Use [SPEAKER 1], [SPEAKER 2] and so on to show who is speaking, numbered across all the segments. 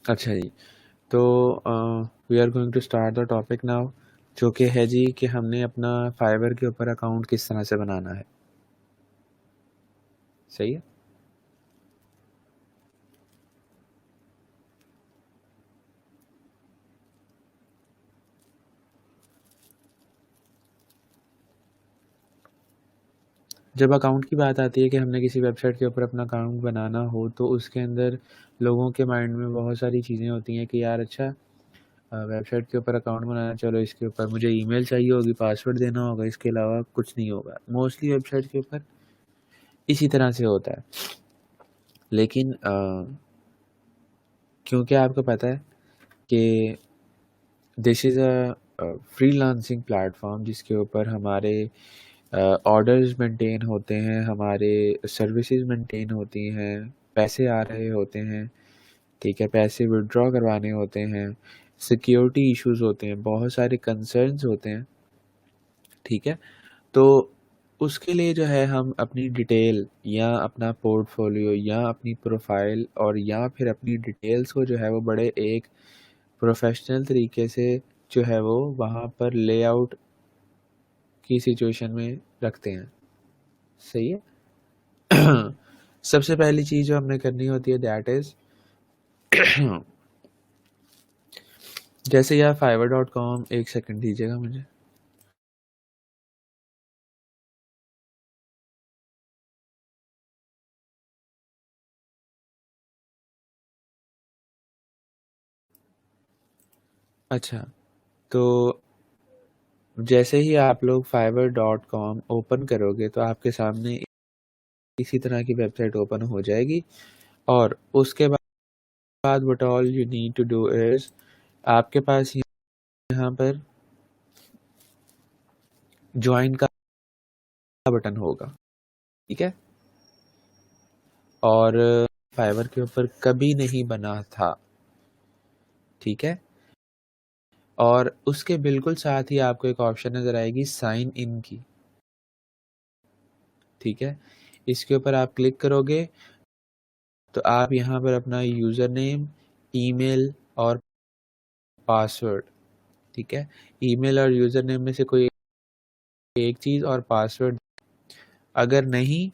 [SPEAKER 1] अच्छा जी, तो we are going to start the topic now, जो कि है जी कि हमने अपना फाइवर के ऊपर अकाउंट किस तरह से बनाना है। सही है। जब अकाउंट की बात आती है कि हमने किसी वेबसाइट के ऊपर अपना अकाउंट बनाना हो, तो उसके अंदर लोगों के माइंड में बहुत सारी चीज़ें होती हैं कि यार अच्छा, वेबसाइट के ऊपर अकाउंट बनाना, चलो इसके ऊपर मुझे ईमेल चाहिए होगी, पासवर्ड देना होगा, इसके अलावा कुछ नहीं होगा। मोस्टली वेबसाइट के ऊपर इसी तरह से होता है। लेकिन क्योंकि आपको पता है कि this is a freelancing platform जिसके ऊपर हमारे ऑर्डर्स मेंटेन होते हैं, हमारे सर्विसेज मेंटेन होती हैं, पैसे आ रहे होते हैं, ठीक है, पैसे विड्रॉ करवाने होते हैं, सिक्योरिटी इश्यूज होते हैं, बहुत सारे कंसर्न्स होते हैं, ठीक है। तो उसके लिए जो है हम अपनी डिटेल या अपना पोर्टफोलियो या अपनी प्रोफाइल और या फिर अपनी डिटेल्स को जो है वो बड़े एक प्रोफेशनल तरीके से जो है वो वहाँ पर लेआउट की सिचुएशन में रखते हैं। सही है। सबसे पहली चीज़ जो हमने करनी होती है दैट इज़ जैसे यार fiverr.com, एक सेकंड दीजिएगा मुझे। अच्छा, तो जैसे ही आप लोग fiverr.com ओपन करोगे तो आपके सामने इसी तरह की वेबसाइट ओपन हो जाएगी, और उसके बाद what all you need to do is आपके पास यहाँ पर ज्वाइन का बटन होगा, ठीक है। और फाइवर के ऊपर कभी नहीं बना था, ठीक है। और उसके बिल्कुल साथ ही आपको एक ऑप्शन नज़र आएगी साइन इन की, ठीक है। इसके ऊपर आप क्लिक करोगे तो आप यहाँ पर अपना यूज़र नेम, ईमेल और पासवर्ड, ठीक है। ईमेल और यूज़र नेम में से कोई एक चीज़ और पासवर्ड, अगर नहीं,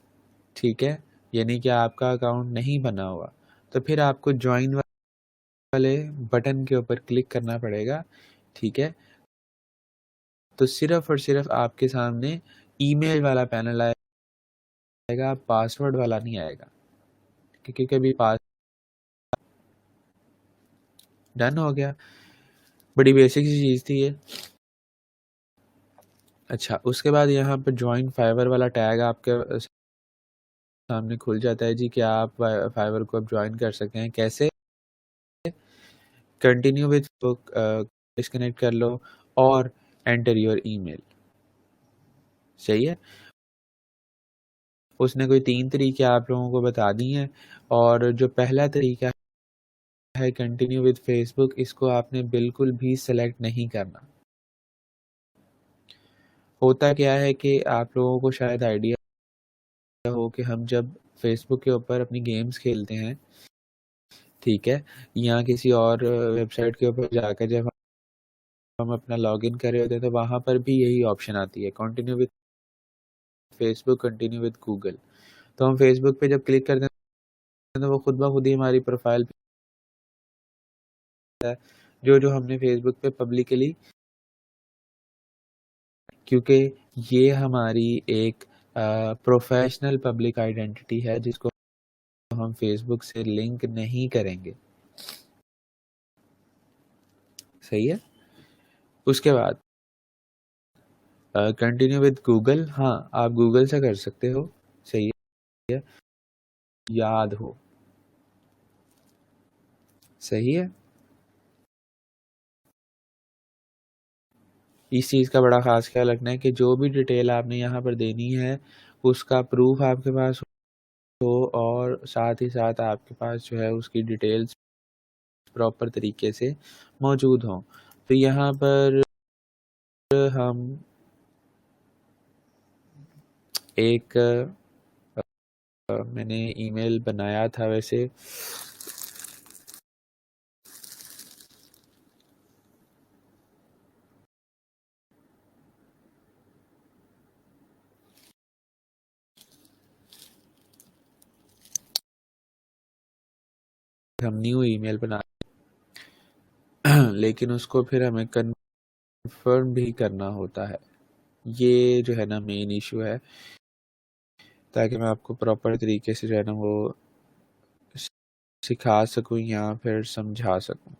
[SPEAKER 1] ठीक है, यानी कि आपका अकाउंट नहीं बना हुआ, तो फिर आपको ज्वाइन वाले बटन के ऊपर क्लिक करना पड़ेगा, ठीक है। तो सिर्फ और सिर्फ आपके सामने ईमेल वाला पैनल आएगा, पासवर्ड वाला नहीं आएगा, क्योंकि कभी पास डन हो गया। बड़ी बेसिक सी चीज़ थी ये। अच्छा, उसके बाद यहाँ पर ज्वाइन फाइवर वाला टैग आपके सामने खुल जाता है जी कि आप फाइवर को अब ज्वाइन कर सकते हैं। कैसे? कंटिन्यू विद बुक डिस्कनेक्ट कर लो और एंटर योर ईमेल। सही है। उसने कोई 3 तरीके आप लोगों को बता दिए हैं, और जो पहला तरीका है कंटिन्यू विद फेसबुक, इसको आपने बिल्कुल भी सेलेक्ट नहीं करना। होता क्या है कि आप लोगों को शायद आइडिया हो कि हम जब फेसबुक के ऊपर अपनी गेम्स खेलते हैं, ठीक है, या किसी और वेबसाइट के ऊपर जाकर जब हम अपना लॉगिन कर रहे होते हैं, तो वहाँ पर भी यही ऑप्शन आती है, continue with Facebook, continue with Google. तो हम फेसबुक पे जब क्लिक करते हैं तो वो खुद ब खुद ही हमारी प्रोफाइल पे है, जो जो हमने फेसबुक पे पब्लिकली, क्योंकि ये हमारी एक प्रोफेशनल पब्लिक आइडेंटिटी है जिसको हम फेसबुक से लिंक नहीं करेंगे। सही है। उसके बाद कंटिन्यू विद गूगल, हाँ आप गूगल से कर सकते हो। सही है, याद हो। सही है। इस चीज़ का बड़ा ख़ास ख्याल रखना है कि जो भी डिटेल आपने यहाँ पर देनी है उसका प्रूफ आपके पास हो, और साथ ही साथ आपके पास जो है उसकी डिटेल्स प्रॉपर तरीके से मौजूद हों। तो यहाँ पर हम एक मैंने ईमेल बनाया था वैसे, हम न्यू ईमेल बना लेकिन उसको फिर हमें कन्फर्म भी करना होता है। ये जो है ना मेन इशू है, ताकि मैं आपको प्रॉपर तरीके से जो है ना वो सिखा सकूं या फिर समझा सकूं।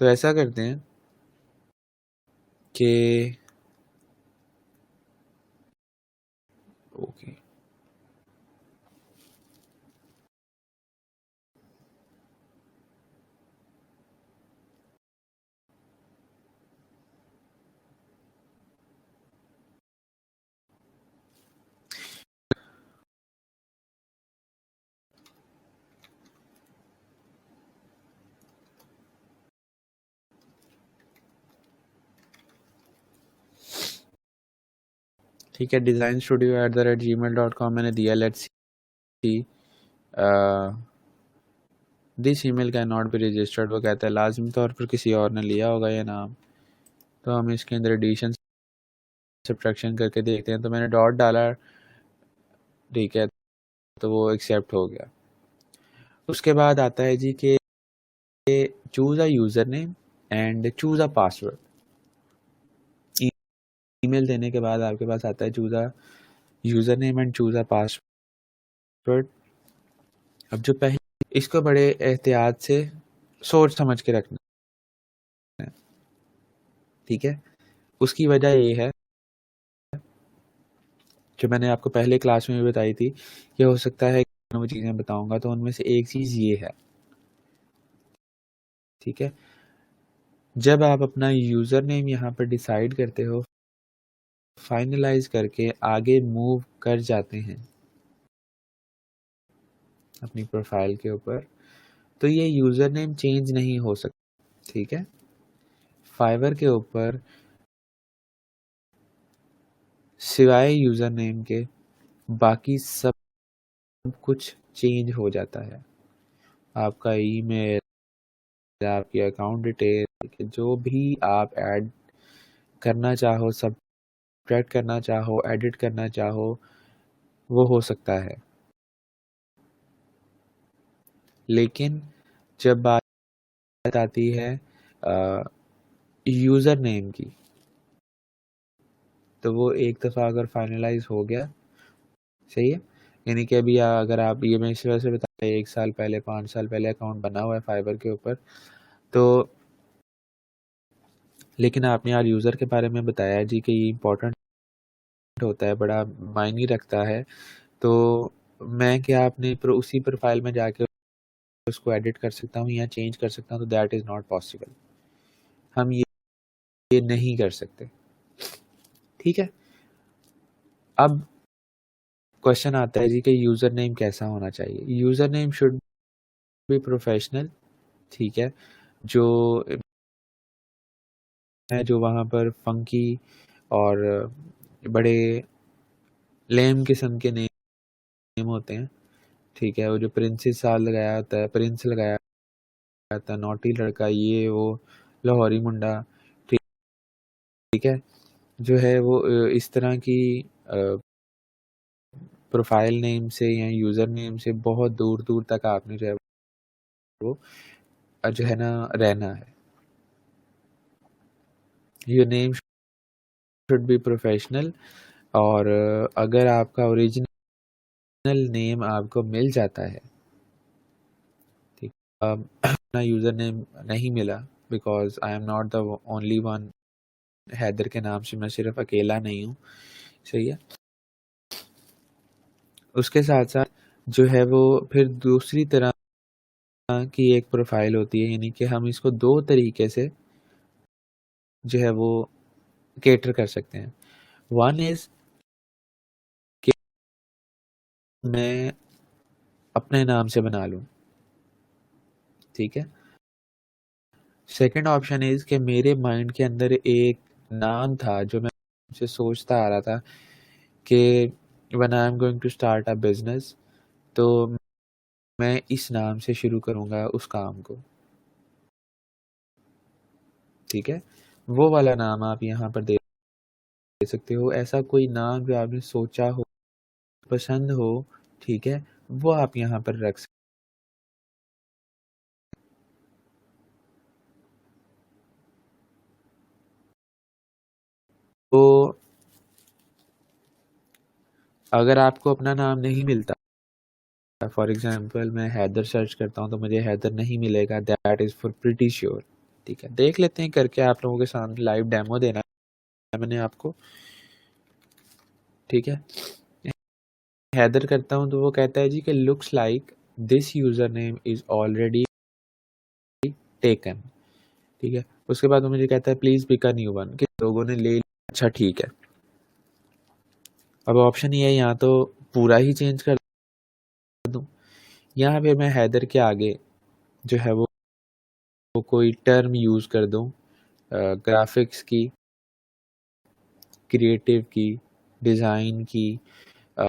[SPEAKER 1] तो ऐसा करते हैं कि ओके, ठीक है, designstudio@gmail.com मैंने दिया। Let's see, this email can not be registered. वो कहता है लाजमी तौर पर किसी और ने लिया होगा ये नाम। तो हम इसके अंदर एडिशन सब्ट्रैक्शन करके देखते हैं। तो मैंने डॉट डाला, ठीक है, तो वो एक्सेप्ट हो गया। उसके बाद आता है जी कि choose a user name and choose a password. Email देने के बाद आपके पास आता है choose a user name and choose a password. अब जो पहले, इसको बड़े एहतियात से सोच समझ के रखना है, ठीक है। उसकी वजह ये है, जो मैंने आपको पहले क्लास में भी बताई थी, कि हो सकता है कि वो चीज़ें बताऊंगा तो उनमें से एक चीज़ ये है, ठीक है। जब आप अपना यूज़र नेम यहाँ पर डिसाइड करते हो, फाइनलाइज करके आगे मूव कर जाते हैं अपनी प्रोफाइल के ऊपर, तो ये यूज़र नेम चेंज नहीं हो सकता, ठीक है। फाइवर के ऊपर सिवाय यूज़र नेम के बाकी सब कुछ चेंज हो जाता है। आपका ईमेल, आपकी अकाउंट डिटेल, जो भी आप ऐड करना चाहो, सब्ट्रैक्ट करना चाहो, एडिट करना चाहो, वो हो सकता है। लेकिन जब बात आती है यूज़र नेम की, तो वो एक दफ़ा अगर फाइनलाइज हो गया, सही है। यानी कि अभी अगर आप, ये मैं इस वजह से बता, 1 साल पहले, 5 साल पहले अकाउंट बना हुआ है फाइवर के ऊपर, तो लेकिन आपने यार यूज़र के बारे में बताया जी कि ये इम्पोर्टेंट होता है, बड़ा मायने रखता है। तो मैं क्या अपने उसी प्रोफाइल में जाके उसको एडिट कर सकता हूँ या चेंज कर सकता हूँ? तो दैट इज़ नॉट पॉसिबल। हम ये नहीं कर सकते, ठीक है। अब क्वेश्चन आता है जी कि यूज़र नेम कैसा होना चाहिए? User name should be professional, ठीक है। जो है, जो वहाँ पर फंकी और बड़े लेम किस्म के नेम होते हैं, ठीक है। वो जो प्रिंसेस साल लगाया होता है, प्रिंस लगाया होता है, नॉटी लड़का, ये वो, लाहौरी मुंडा, ठीक है। जो है वो इस तरह की प्रोफाइल नेम से या यूज़र नेम से बहुत दूर दूर तक आपने जो है वो जो है ना रहना है। Your name should be professional. और अगर आपका ओरिजिनल नेम आपको मिल जाता है, ठीक, अपना यूज़र नेम नहीं मिला, because I am not the only one. Haider के नाम से मैं सिर्फ अकेला नहीं हूँ, सही है। उसके साथ साथ जो है वो फिर दूसरी तरह की एक प्रोफाइल होती है, यानी कि हम इसको दो तरीके से जो है वो कैटर कर सकते हैं। वन इज़ कि मैं अपने नाम से बना लूँ, ठीक है। सेकंड ऑप्शन इज़ कि मेरे माइंड के अंदर एक नाम था जो मैं से सोचता आ रहा था कि when I am going to start a business, तो मैं इस नाम से शुरू करूँगा उस काम को, ठीक है। वो वाला नाम आप यहाँ पर दे सकते हो। ऐसा कोई नाम जो आपने सोचा हो, पसंद हो, ठीक है, वो आप यहाँ पर रख तो अगर आपको अपना नाम नहीं मिलता, फॉर एग्जांपल मैं हैदर सर्च करता हूँ तो मुझे हैदर नहीं मिलेगा, that is for pretty sure. ठीक है, देख लेते हैं करके, आप लोगों के सामने लाइव डेमो देना है मैंने आपको। ठीक है, हैदर करता हूँ तो वो कहता है जी कि looks like this user name is already taken. ठीक है, उसके बाद वो मुझे कहता है please pick a new one, कि लोगों ने ले लिया। अच्छा ठीक है, अब ऑप्शन ये है, यहाँ तो पूरा ही चेंज कर दूँ, यहाँ पे मैं हैदर के आगे जो है वो कोई टर्म यूज़ कर दूँ, ग्राफिक्स की, क्रिएटिव की, डिज़ाइन की, अ,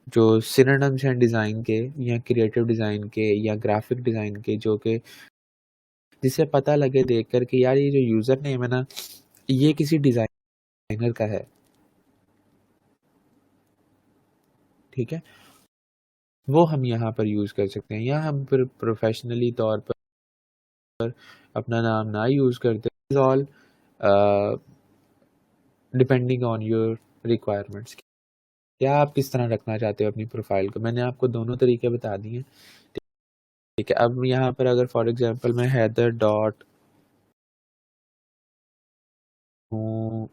[SPEAKER 1] जो सिनोनिम्स हैं डिज़ाइन के या क्रिएटिव डिज़ाइन के या ग्राफिक डिज़ाइन के, जो कि जिससे पता लगे देख कर कि यार ये जो यूज़र नेम है ना, ये किसी डिज़ाइनर का है। ठीक है, वो हम यहाँ पर यूज़ कर सकते हैं, या हम फिर प्रोफेशनली तौर पर अपना नाम ना यूज़ करते, is all depending on your requirements. क्या आप किस तरह रखना चाहते हो अपनी प्रोफाइल को, मैंने आपको दोनों तरीके बता दिए। ठीक है, अब यहाँ पर अगर फॉर एग्जांपल मैं हैदर डॉट हूँ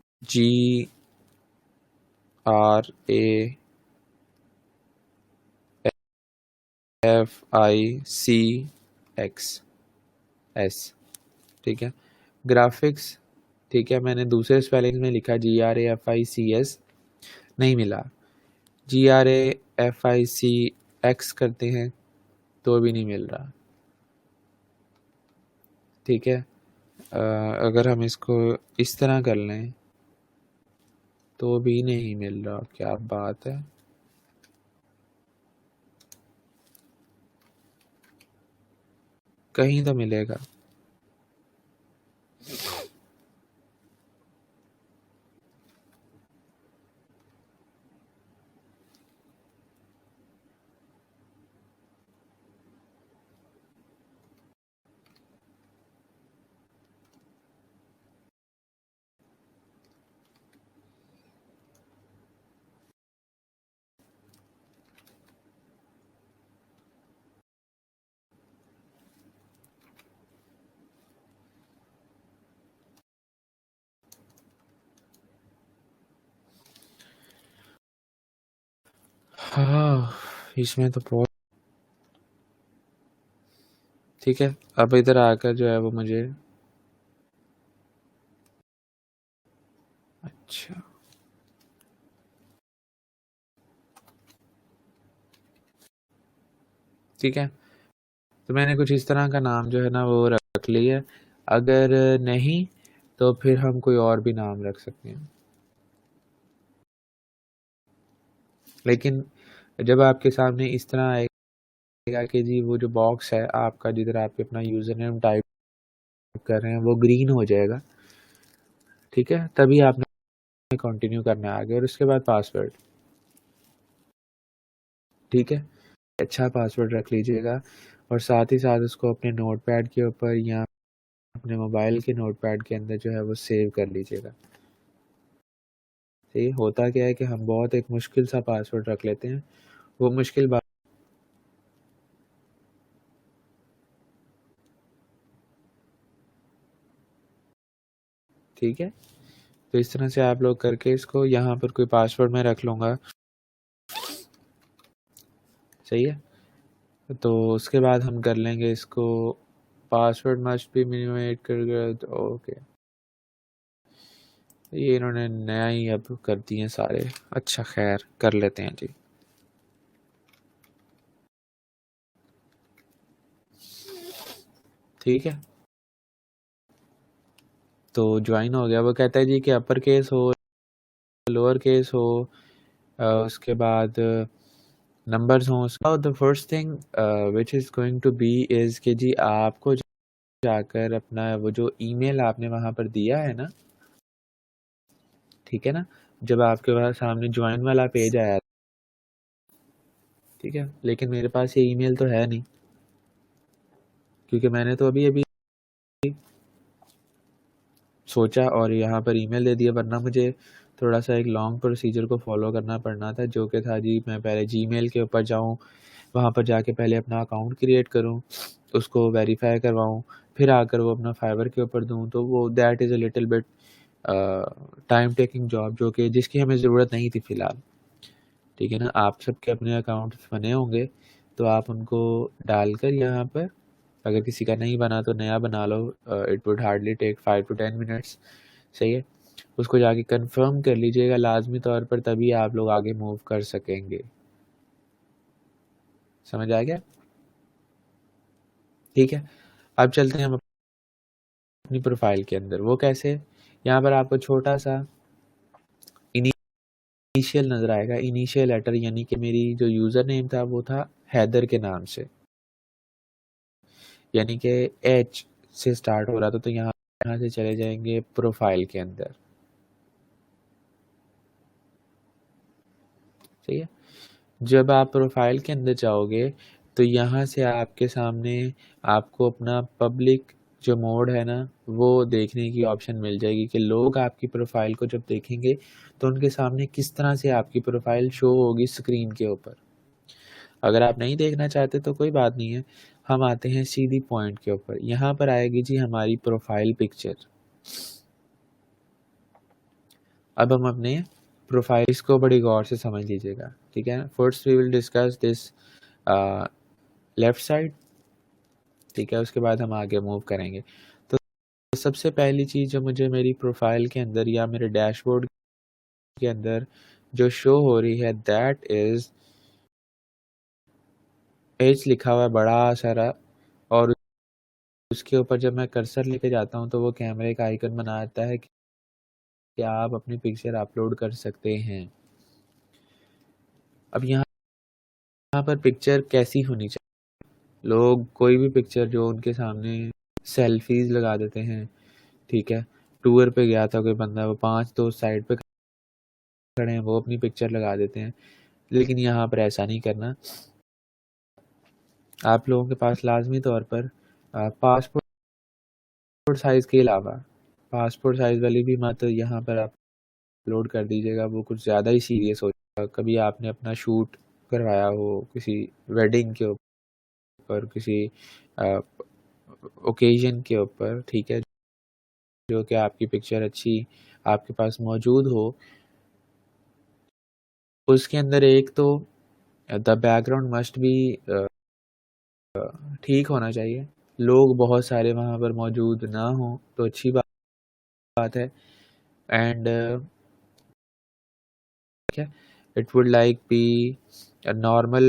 [SPEAKER 1] GRAFICX, ठीक है, ग्राफिक्स। ठीक है, मैंने दूसरे स्पेलिंग में लिखा GRAFICS, नहीं मिला, GRAFICX करते हैं तो भी नहीं मिल रहा। ठीक है, अगर हम इसको इस तरह कर लें तो भी नहीं मिल रहा, क्या बात है। कहीं तो मिलेगा। हाँ, इसमें तो बहुत। ठीक है, अब इधर आकर जो है वो मुझे, अच्छा ठीक है, तो मैंने कुछ इस तरह का नाम जो है ना वो रख लिया। अगर नहीं तो फिर हम कोई और भी नाम रख सकते हैं, लेकिन जब आपके सामने इस तरह आएगा कि जी वो जो बॉक्स है आपका जिधर आप अपना यूज़र नेम टाइप कर रहे हैं वो ग्रीन हो जाएगा। ठीक है, तभी आपने कंटिन्यू करना है आगे, और उसके बाद पासवर्ड। ठीक है, अच्छा पासवर्ड रख लीजिएगा, और साथ ही साथ उसको अपने नोटपैड के ऊपर या अपने मोबाइल के नोटपैड के अंदर जो है वो सेव कर लीजिएगा। सही, होता क्या है कि हम बहुत एक मुश्किल सा पासवर्ड रख लेते हैं, वो मुश्किल बात। ठीक है, तो इस तरह से आप लोग करके इसको यहाँ पर कोई पासवर्ड मैं रख लूँगा। सही है, तो उसके बाद हम कर लेंगे इसको, पासवर्ड मस्ट बी मिनिमाइज कर, ओके, ये इन्होंने नया ही अब कर दिए सारे। अच्छा खैर, कर लेते हैं जी। ठीक है, तो ज्वाइन हो गया, वो कहता है जी कि अपर केस हो, लोअर केस हो, उसके बाद नंबर्स हों। So the first thing which is going to be is कि जी आपको जाकर अपना वो जो ईमेल आपने वहाँ पर दिया है ना, ठीक है ना, जब आपके पास सामने ज्वाइन वाला पेज आया, ठीक है, लेकिन मेरे पास ये ईमेल तो है नहीं, क्योंकि मैंने तो अभी अभी सोचा और यहाँ पर ईमेल दे दिया, वरना मुझे थोड़ा-सा एक लॉन्ग प्रोसीजर को फ़ॉलो करना पड़ना था, जो कि था जी मैं पहले जीमेल के ऊपर जाऊँ, वहाँ पर जाके पहले अपना अकाउंट क्रिएट करूँ, उसको वेरीफ़ाई करवाऊँ, फिर आकर वो अपना फाइवर के ऊपर दूँ, तो वो that is a little bit a, time taking job, जो कि जिसकी हमें ज़रूरत नहीं थी फ़िलहाल, ठीक है ना? आप सबके अपने अकाउंट्स बने होंगे, तो आप उनको डालकर यहाँ पर, अगर किसी का नहीं बना तो नया बना लो, it would hardly take 5 to 10 minutes, सही है? उसको जाके कन्फर्म कर लीजिएगा लाज़मी तौर पर, तभी आप लोग आगे मूव कर सकेंगे। समझ आ गया? ठीक है, अब चलते हैं हम अपनी प्रोफ़ाइल के अंदर। वो कैसे? यहाँ पर आपको छोटा-सा इनिशियल नज़र आएगा, इनिशियल लेटर, यानी कि मेरी जो यूज़र नेम था वो था हैदर के नाम से, यानी कि एच से स्टार्ट हो रहा था, तो यहाँ से चले जाएँगे प्रोफ़ाइल के अंदर, सही है? जब आप प्रोफ़ाइल के अंदर जाओगे, तो यहाँ से आपके सामने आपको अपना पब्लिक जो मोड है ना, वो देखने की ऑप्शन मिल जाएगी कि लोग आपकी प्रोफ़ाइल को जब देखेंगे, तो उनके सामने किस तरह से आपकी प्रोफ़ाइल शो होगी स्क्रीन के ऊपर। अगर आप नहीं देखना चाहते तो कोई बात नहीं है, हम आते हैं सीधी पॉइंट के ऊपर। यहाँ पर आएगी जी हमारी प्रोफ़ाइल पिक्चर। अब हम अपने प्रोफ़ाइल, इसको बड़ी गौर से समझ लीजिएगा, ठीक है? First we will discuss this uh, left side, ठीक है? उसके बाद हम आगे मूव करेंगे। तो सबसे पहली चीज़ जो मुझे मेरी प्रोफ़ाइल के अंदर या मेरे डैशबोर्ड के अंदर जो शो हो रही है, दैट इज़ एज लिखा हुआ है बड़ा सारा, और उसके ऊपर जब मैं कर्सर लेके जाता हूँ तो वो कैमरे का आइकन बनाता है कि आप अपनी पिक्चर अपलोड कर सकते हैं। अब यहाँ पर पिक्चर कैसी होनी चाहिए? लोग कोई भी पिक्चर जो उनके सामने, सेल्फीज़ लगा देते हैं, ठीक है? टूर पे गया था कोई बंदा, वो 5 दोस्त साइड पे खड़े हैं, वो अपनी पिक्चर लगा देते हैं। लेकिन यहाँ पर ऐसा नहीं करना। आप लोगों के पास लाज़मी तौर पर पासपोर्ट साइज़ के अलावा पासपोर्ट साइज़ वाली भी मत यहाँ पर आप अपलोड कर दीजिएगा, वो कुछ ज़्यादा ही सीरियस हो जाएगा। कभी आपने अपना शूट करवाया हो किसी वेडिंग के ऊपर, किसी अ, ओकेज़न के ऊपर, ठीक है? जो कि आपकी पिक्चर अच्छी आपके पास मौजूद हो, उसके अंदर एक तो द बैकग्राउंड मस्ट बी ठीक होना चाहिए। लोग बहुत सारे वहाँ पर मौजूद ना हों तो अच्छी बात है, एंड ठीक है, it would like B normal,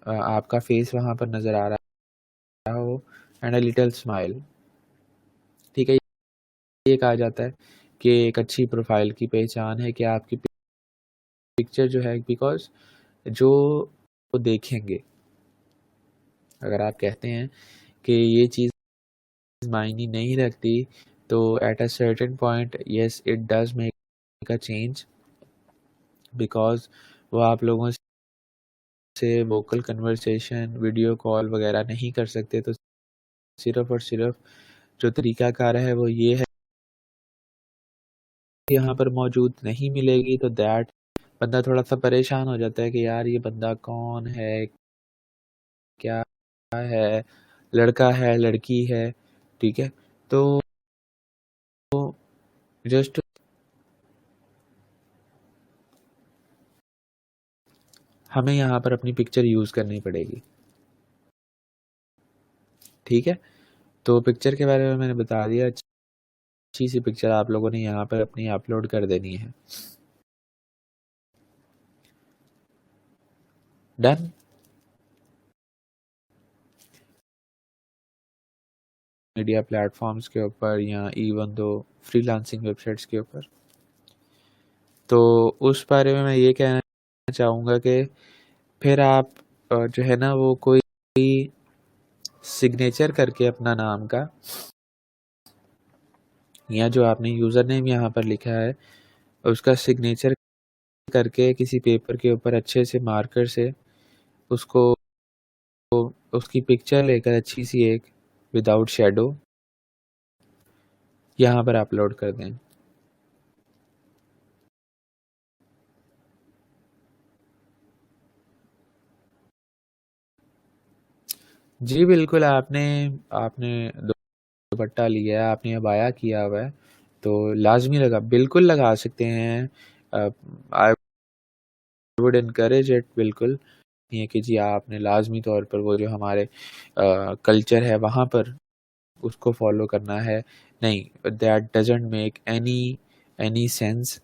[SPEAKER 1] आपका फेस वहाँ पर नज़र आ रहा हो, एंड अ लिटिल स्माइल, ठीक है? ये कहा जाता है कि एक अच्छी प्रोफ़ाइल की पहचान है कि आपकी पिक्चर जो है, बिकॉज़ जो वो देखेंगे, अगर आप कहते हैं कि ये चीज़ मायने नहीं रखती, तो at a certain point yes it does make a change, because वो आप लोगों से वोकल कन्वर्सेशन, वीडियो कॉल वगैरह नहीं कर सकते, तो सिर्फ़ और सिर्फ़ जो तरीक़ाकार है वो ये है, यहाँ पर मौजूद नहीं मिलेगी, तो दैट बंदा थोड़ा-सा परेशान हो जाता है कि यार ये बंदा कौन है? क्या है? लड़का है, लड़की है, ठीक है? तो जस्ट हमें यहाँ पर अपनी पिक्चर यूज़ करनी पड़ेगी, ठीक है? तो पिक्चर के बारे में मैंने बता दिया, अच्छी-सी पिक्चर आप लोगों ने यहाँ पर अपनी अपलोड कर देनी है। डन? मीडिया प्लेटफ़ॉर्म्स के ऊपर या इवन दो फ्रीलांसिंग वेबसाइट्स के ऊपर। तो उस बारे में मैं ये कहना चाहूँगा कि फिर आप जो है ना वो कोई सिग्नेचर करके अपना नाम का, या जो आपने यूज़र नेम यहाँ पर लिखा है, उसका सिग्नेचर करके किसी पेपर के ऊपर अच्छे से मार्कर से उसको, उसकी पिक्चर लेकर अच्छी सी एक, विदाउट शैडो, यहाँ पर अपलोड कर दें। जी, बिल्कुल आपने आपने दुपट्टा लिया है, आपने अबाया किया हुआ है, तो लाज़मी बिल्कुल लगा सकते हैं। आई वुड एनकरेज इट बिल्कुल। ये है कि जी आपने लाज़मी तौर पर वो जो हमारे कल्चर है वहाँ पर उसको फ़ॉलो करना है। नहीं, that doesn't make any any sense.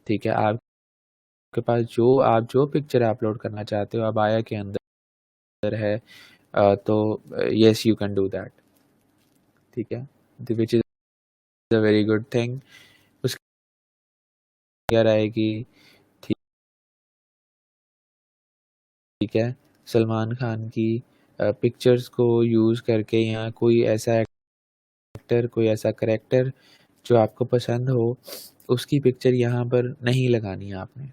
[SPEAKER 1] ठीक है? आपके पास जो आप जो पिक्चर अपलोड करना चाहते हो अबाया के अंदर है, तो yes you can do that. ठीक है? The which is a very good thing. उसकी क्या रहेगी, ठीक है, सलमान खान की पिक्चर्स को यूज़ करके या कोई ऐसा एक्टर, कोई ऐसा करैक्टर जो आपको पसंद हो, उसकी पिक्चर यहाँ पर नहीं लगानी है आपने।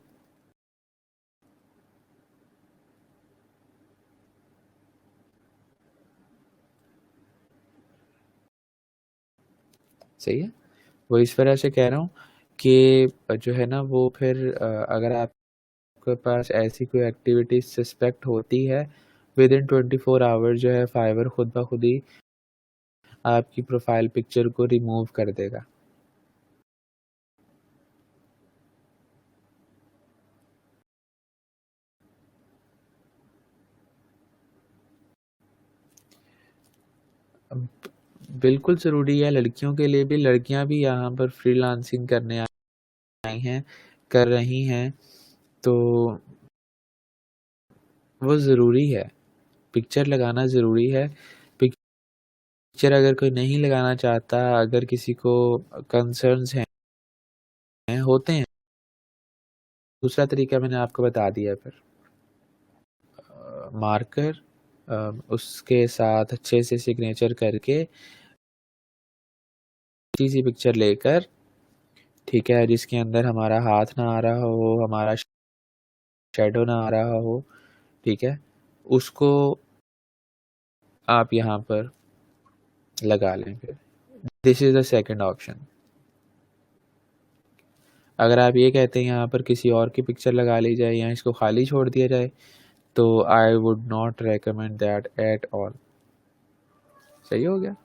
[SPEAKER 1] सही है? वो इस वजह से कह रहा हूँ कि जो है ना वो फिर अगर आपके पास ऐसी कोई एक्टिविटी सस्पेक्ट होती है, विदिन 24 आवर्स जो है फाइवर खुद ब खुद ही आपकी प्रोफाइल पिक्चर को रिमूव कर देगा। अब बिल्कुल ज़रूरी है लड़कियों के लिए भी, लड़कियाँ भी यहाँ पर फ्रीलांसिंग करने आई हैं, कर रही हैं, तो वो ज़रूरी है, पिक्चर लगाना ज़रूरी है। पिक्चर अगर कोई नहीं लगाना चाहता, अगर किसी को कंसर्न्स हैं, होते हैं, दूसरा तरीका मैंने आपको बता दिया है फिर। मार्कर उसके साथ अच्छे से सिग्नेचर करके छोटी-सी पिक्चर लेकर, ठीक है, जिसके अंदर हमारा हाथ ना आ रहा हो, हमारा शैडो ना आ रहा हो, ठीक है, उसको आप यहाँ पर लगा लें फिर। This is the second option. अगर आप ये कहते हैं यहाँ पर किसी और की पिक्चर लगा ली जाए या इसको खाली छोड़ दिया जाए, तो I would not recommend that at all. सही हो गया?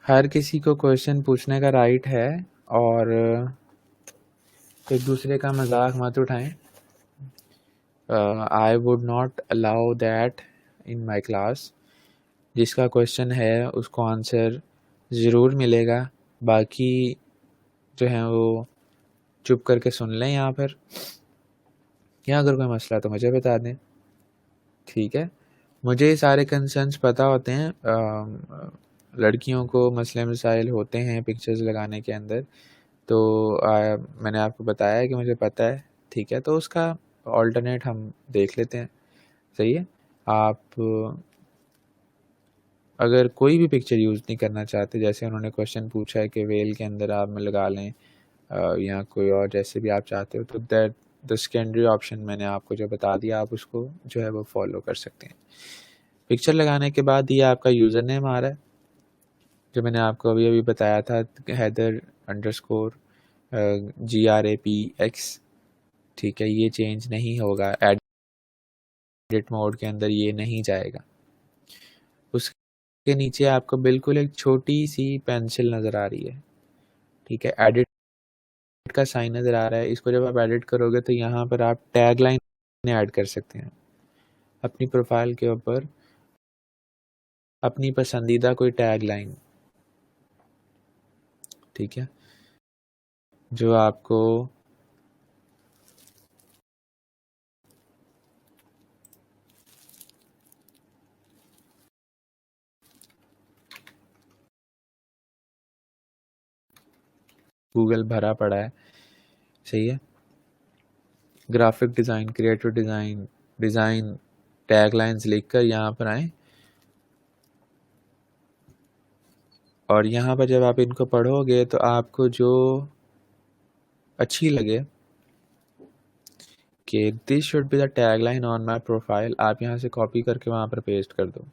[SPEAKER 1] हर किसी को क्वेश्चन पूछने का राइट है, और एक दूसरे का मजाक मत उठाएं। I would not allow that in my class. जिसका क्वेश्चन है उसको आंसर ज़रूर मिलेगा, बाकी जो है वो चुप करके सुन लें यहाँ पर, या अगर कोई मसला तो मुझे बता दें। ठीक है, मुझे सारे कंसर्न्स पता होते हैं। लड़कियों को मसले मसाइल होते हैं पिक्चर्स लगाने के अंदर, तो मैंने आपको बताया है कि मुझे पता है। ठीक है, तो उसका ऑल्टरनेट हम देख लेते हैं। सही है, आप अगर कोई भी पिक्चर यूज़ नहीं करना चाहते, जैसे उन्होंने क्वेश्चन पूछा है कि वेल के अंदर आप में लगा लें, या कोई और जैसे भी आप चाहते हो, तो दैट द सेकेंडरी ऑप्शन मैंने आपको जो बता दिया, आप उसको जो है वो फॉलो कर सकते हैं। पिक्चर लगाने के बाद ये आपका यूज़र नेम आ रहा है, जो मैंने आपको अभी अभी बताया था, हैदर अंडरस्कोर GRAPX। ठीक है, ये चेंज नहीं होगा, एडिट मोड के अंदर ये नहीं जाएगा। उसके नीचे आपको बिल्कुल एक छोटी सी पेंसिल नज़र आ रही है, ठीक है, एडिट का साइन नज़र आ रहा है। इसको जब आप एडिट करोगे तो यहाँ पर आप टैग लाइन ऐड कर सकते हैं अपनी प्रोफाइल के ऊपर, अपनी पसंदीदा कोई टैग लाइन, ठीक है, जो आपको गूगल भरा पड़ा है, सही है। Graphic design, creative design, design taglines लिखकर यहाँ पर आएँ और यहाँ पर जब आप इनको पढ़ोगे तो आपको जो अच्छी लगे कि this should be the tagline on my profile, आप यहाँ से कॉपी करके वहाँ पर पेस्ट कर दो।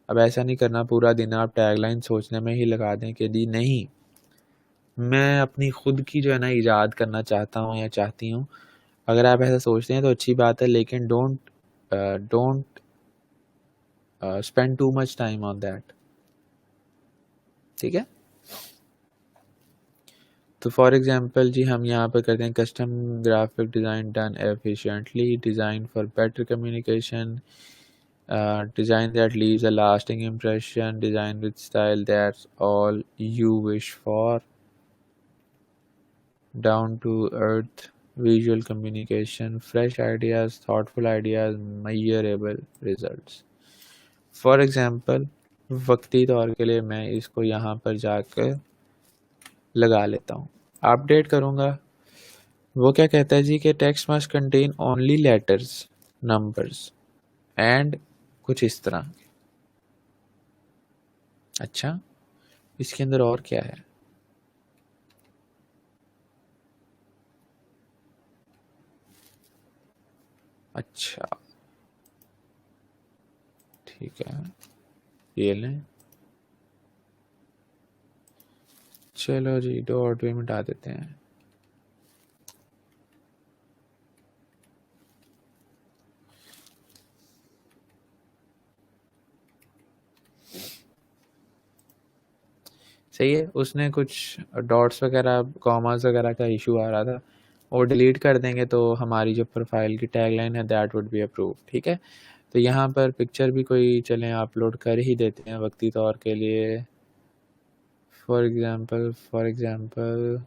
[SPEAKER 1] अब ऐसा नहीं करना पूरा दिन आप टैगलाइन सोचने में ही लगा दें कि जी नहीं, मैं अपनी खुद की जो है ना ईजाद करना चाहता हूँ या चाहती हूँ। अगर आप ऐसा सोचते हैं तो अच्छी बात है, लेकिन don't spend too much time on that, ठीक है। तो फॉर एग्जांपल जी हम यहाँ पर करते हैं custom graphic design done efficiently, design for better communication, design that leaves a lasting impression, design with style that's all you wish for, down to earth visual communication, fresh ideas, thoughtful ideas, measurable results. For example वक्ती तौर के लिए मैं इसको यहाँ पर जाकर लगा लेता हूँ, अपडेट करूँगा। वो क्या कहता है जी कि text must contain only letters, numbers and कुछ इस तरह। अच्छा, इसके अंदर और क्या है? अच्छा ठीक है, ये लें। चलो जी डॉट भी मिटा देते हैं। सही है, उसने कुछ डॉट्स वगैरह कॉमास वगैरह का इशू आ रहा था, और डिलीट कर देंगे तो हमारी जो प्रोफाइल की टैगलाइन है दैट वुड बी अप्रूव, ठीक है। तो यहाँ पर पिक्चर भी कोई चलें अपलोड कर ही देते हैं वक्ती तौर के लिए। फॉर एग्ज़ाम्पल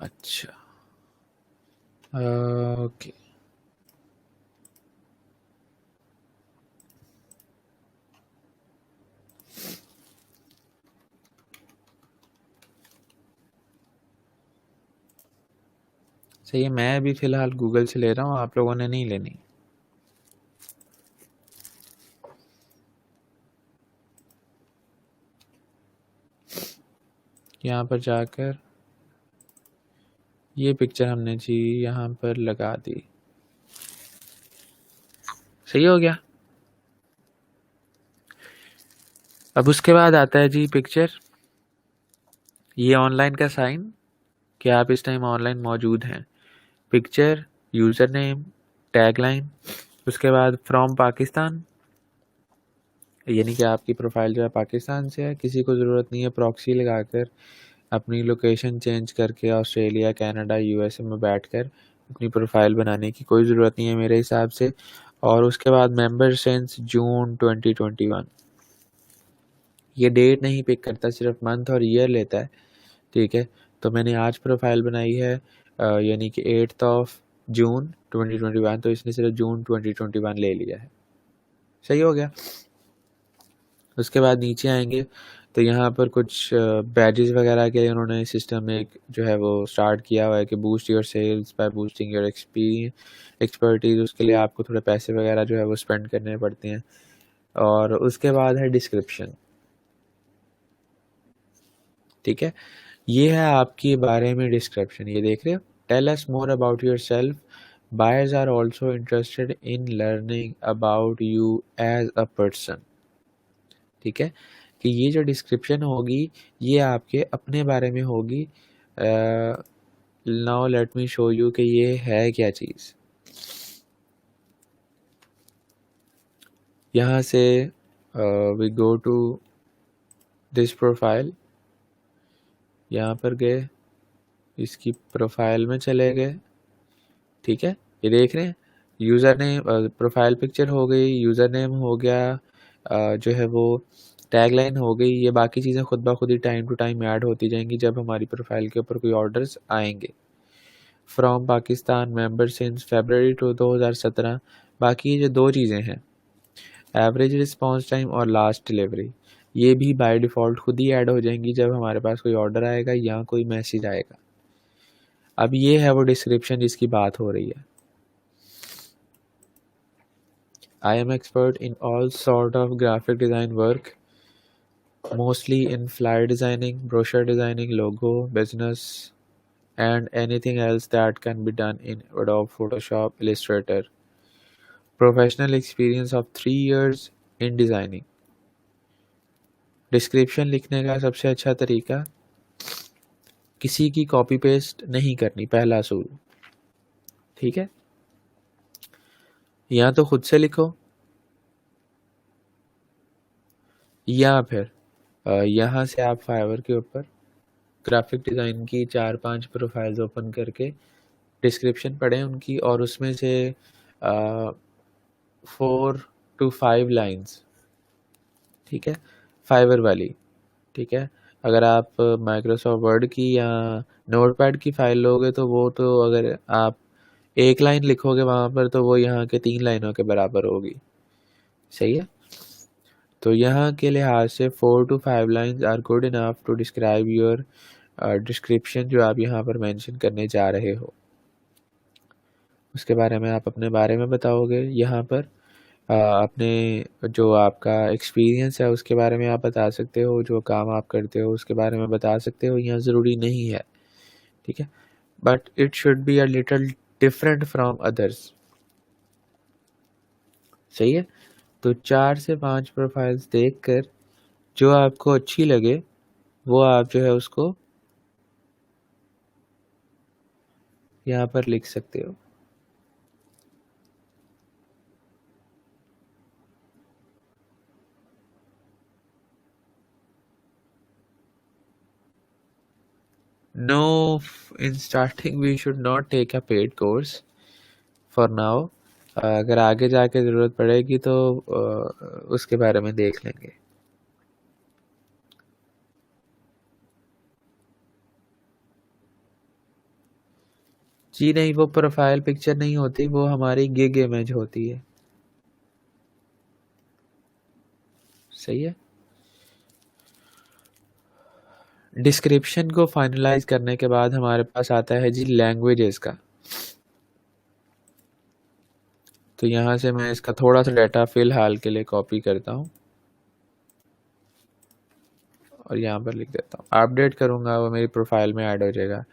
[SPEAKER 1] अच्छा ओके, सही है। मैं अभी फ़िलहाल गूगल से ले रहा हूँ, आप लोगों ने नहीं लेनी। यहाँ पर जाकर ये पिक्चर हमने जी यहाँ पर लगा दी, सही हो गया। अब उसके बाद आता है जी पिक्चर, ये ऑनलाइन का साइन कि आप इस टाइम ऑनलाइन मौजूद हैं। पिक्चर, यूज़र नेम, टैगलाइन, उसके बाद फ्रॉम पाकिस्तान, यानी कि आपकी प्रोफाइल जो है पाकिस्तान से है। किसी को ज़रूरत नहीं है प्रॉक्सी लगाकर अपनी लोकेशन चेंज करके ऑस्ट्रेलिया, कनाडा, यूएसए में बैठकर अपनी प्रोफाइल बनाने की कोई ज़रूरत नहीं है मेरे हिसाब से। और उसके बाद मेंबर सिंस जून 2021, ये डेट नहीं पिक करता, सिर्फ मंथ और ईयर लेता है, ठीक है। तो मैंने आज प्रोफाइल बनाई है यानी कि 8 जून 2021, तो इसने सिर्फ जून 2021 ले लिया है, सही हो गया। उसके बाद नीचे आएंगे तो यहाँ पर कुछ बैजेस वगैरह के लिए उन्होंने सिस्टम एक जो है वो स्टार्ट किया हुआ है कि boost your sales by boosting your expertise. उसके लिए आपको थोड़े पैसे वगैरह जो है वो स्पेंड करने पड़ते हैं। और उसके बाद है डिस्क्रिप्शन, ठीक है। ये है आपके बारे में डिस्क्रिप्शन, ये देख रहे हो, tell us more about yourself, buyers are also interested in learning about you as a person, ठीक है। कि ये जो डिस्क्रिप्शन होगी ये आपके अपने बारे में होगी। Now let me show you कि ये है क्या चीज़। यहाँ से we go to this profile, यहाँ पर गए, इसकी प्रोफाइल में चले गए, ठीक है। ये देख रहे हैं यूज़र नेम, प्रोफाइल पिक्चर हो गई, यूज़र नेम हो गया, जो है वो टैगलाइन हो गई, ये बाकी चीज़ें खुद ब खुद ही टाइम टू टाइम ऐड होती जाएंगी जब हमारी प्रोफाइल के ऊपर कोई ऑर्डर्स आएंगे। फ्रॉम पाकिस्तान मेंबर सिंस फरवरी 2017। बाकी ये जो दो चीज़ें हैं, एवरेज रिस्पांस टाइम और लास्ट डिलीवरी, ये भी बाय डिफ़ॉल्ट खुद ही ऐड हो जाएंगी जब हमारे पास कोई ऑर्डर आएगा या कोई मैसेज आएगा। अब ये है वो डिस्क्रिप्शन जिसकी बात हो रही है। I am expert in all sort of graphic design work, mostly in flyer designing, brochure designing, logo, business, and anything else that can be done in Adobe Photoshop, Illustrator. Professional experience of 3 years in designing. Description लिखने का सबसे अच्छा तरीका, किसी की copy paste नहीं करनी, पहला असूल। ठीक है, या तो खुद से लिखो या फिर यहाँ से आप फाइवर के ऊपर ग्राफिक डिज़ाइन की 4-5 प्रोफाइल्स ओपन करके डिस्क्रिप्शन पढ़ें उनकी, और उसमें से 4 to 5 लाइंस, ठीक है, फाइवर वाली। ठीक है, अगर आप माइक्रोसॉफ्ट वर्ड की या नोटपैड की फ़ाइल लोगे तो वो तो अगर आप एक लाइन लिखोगे वहाँ पर तो वो यहाँ के 3 लाइनों के बराबर होगी। सही है, तो यहाँ के लिहाज से 4 to 5 lines are good enough to describe your description जो आप यहाँ पर मेंशन करने जा रहे हो। उसके बारे में आप अपने बारे में बताओगे यहाँ पर, अपने जो आपका एक्सपीरियंस है उसके बारे में आप बता सकते हो, जो काम आप करते हो उसके बारे में बता सकते हो, यहाँ ज़रूरी नहीं है। ठीक है, but it should be a little different from others. सही है, तो 4 से 5 प्रोफाइल्स देखकर जो आपको अच्छी लगे वो आप जो है उसको यहाँ पर लिख सकते हो। No, in starting we should not take a paid course for now. अगर आगे जाके ज़रूरत पड़ेगी तो उसके बारे में देख लेंगे। जी नहीं, वो प्रोफाइल पिक्चर नहीं होती, वो हमारी गिग इमेज होती है। सही है, डिस्क्रिप्शन को फाइनलाइज करने के बाद हमारे पास आता है जी लैंग्वेजेस का। तो यहाँ से मैं इसका थोड़ा सा डाटा फ़िलहाल के लिए कॉपी करता हूँ और यहाँ पर लिख देता हूँ, अपडेट करूँगा वो मेरी प्रोफाइल में ऐड हो जाएगा।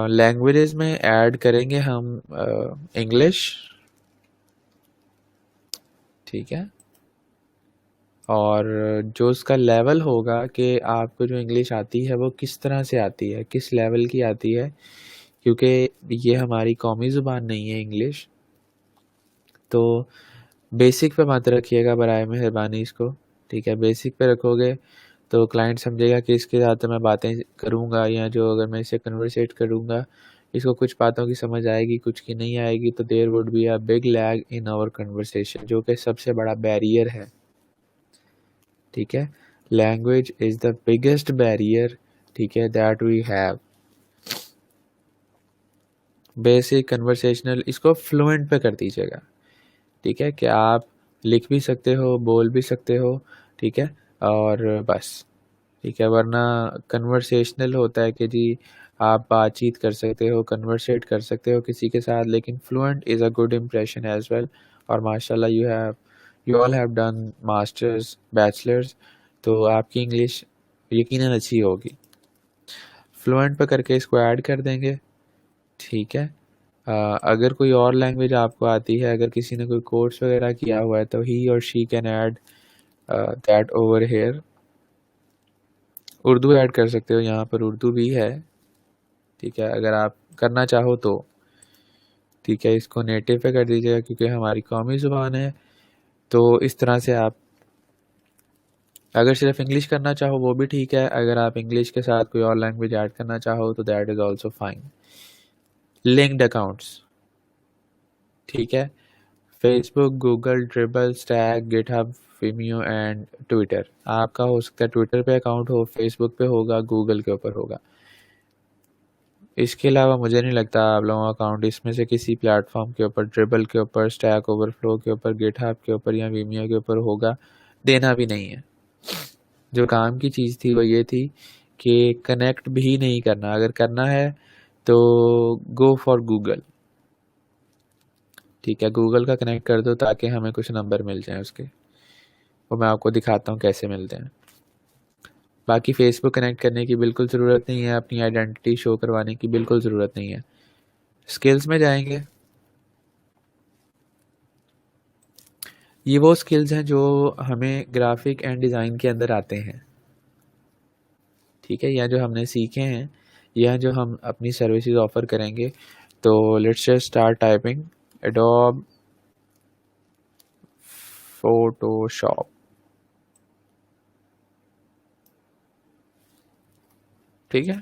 [SPEAKER 1] लैंग्वेजेस में ऐड करेंगे हम इंग्लिश। ठीक है, और जो उसका लेवल होगा कि आपको जो इंग्लिश आती है वो किस तरह से आती है, किस लेवल की आती है, क्योंकि ये हमारी कौमी ज़ुबान नहीं है इंग्लिश। तो बेसिक पे मत रखिएगा बराए मेहरबानी इसको। ठीक है, बेसिक पे रखोगे तो क्लाइंट समझेगा कि इसके साथ तो मैं बातें करूँगा, या जो अगर मैं इससे कन्वर्सेट करूँगा इसको कुछ बातों की समझ आएगी, कुछ की नहीं आएगी, तो there would be a big lag in our conversation, जो कि सबसे बड़ा बैरियर है। ठीक है, language is the biggest barrier, ठीक है, that we have. Basic conversational इसको फ्लुएंट पे कर दीजिएगा। ठीक है, कि आप लिख भी सकते हो, बोल भी सकते हो। ठीक है, और बस। ठीक है, वरना कन्वर्सेशनल होता है कि जी आप बातचीत कर सकते हो, कन्वर्सेट कर सकते हो किसी के साथ, लेकिन fluent is a good impression as well. और माशाल्लाह you all have done masters, bachelors, तो आपकी इंग्लिश यकीनन अच्छी होगी। फ्लुएंट पे करके इसको ऐड कर देंगे। ठीक है, अगर कोई और लैंग्वेज आपको आती है, अगर किसी ने कोई कोर्स वगैरह किया हुआ है तो ही और she can add that over here. Urdu add कर सकते हो, यहाँ पर उर्दू भी है। ठीक है, अगर आप करना चाहो तो। ठीक है, इसको नेटिव पे कर दीजिएगा क्योंकि हमारी कौमी ज़ुबान है। तो इस तरह से आप अगर सिर्फ इंग्लिश करना चाहो वो भी ठीक है, अगर आप इंग्लिश के साथ कोई और लैंग्वेज ऐड करना चाहो तो that is also fine. Linked accounts, ठीक है, Facebook, Google, Dribbble, Stack, GitHub, Vimeo and Twitter. आपका हो सकता है ट्विटर पे अकाउंट हो, फेसबुक पे होगा, गूगल के ऊपर होगा। इसके अलावा मुझे नहीं लगता आप लोगों का अकाउंट इसमें से किसी प्लेटफॉर्म के ऊपर, ड्रिबल के ऊपर, स्टैक ओवरफ्लो के ऊपर, गिटहब के ऊपर या Vimeo के ऊपर होगा। देना भी नहीं है। जो काम की चीज़ थी वो ये थी कि कनेक्ट भी नहीं करना। अगर करना है तो गो फॉर गूगल। ठीक है, गूगल का कनेक्ट कर दो ताकि हमें कुछ नंबर मिल जाएं उसके। वो मैं आपको दिखाता हूँ कैसे मिलते हैं। बाकी फेसबुक कनेक्ट करने की बिल्कुल ज़रूरत नहीं है, अपनी आइडेंटिटी शो करवाने की बिल्कुल ज़रूरत नहीं है। स्किल्स में जाएंगे। ये वो स्किल्स हैं जो हमें ग्राफिक एंड डिज़ाइन के अंदर आते हैं। ठीक है, या जो हमने सीखे हैं या जो हम अपनी सर्विसेज ऑफर करेंगे। तो let's just start typing adobe Photoshop. ठीक है,